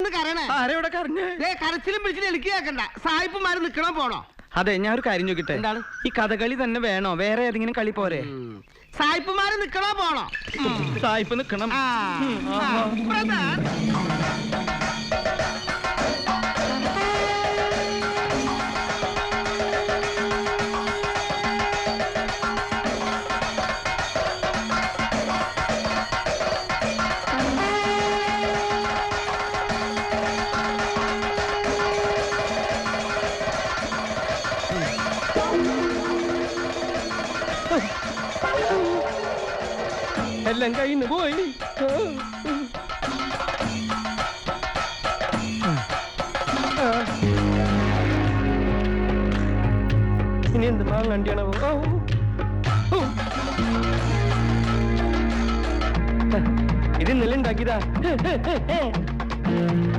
കിടന്ന് കരയണേ? ആരെവിടെ കരഞ്ഞേ? കരച്ചിലും പിടിച്ചിലും എനിക്ക് കേൾക്കണ്ട. സായിപ്പുമാര് നിക്കണോ പോണോ? അതെ, ഞാൻ ഒരു കാര്യം ചോദിക്കട്ടെ. എന്താണ്? ഈ കഥകളി തന്നെ വേണോ? വേറെ ഏതെങ്കിലും കളി പോരെ? സായിപ്പുമാര് നിക്കണോ പോണോ? സായിപ്പ് നിക്കണം. എല്ലാം കയ്യിൽ പോയി. ഇനി എന്ത് മാങ്ങണ്ടിയാണോ? ഇത് ഇന്നലെ ഉണ്ടാക്കിയതാ.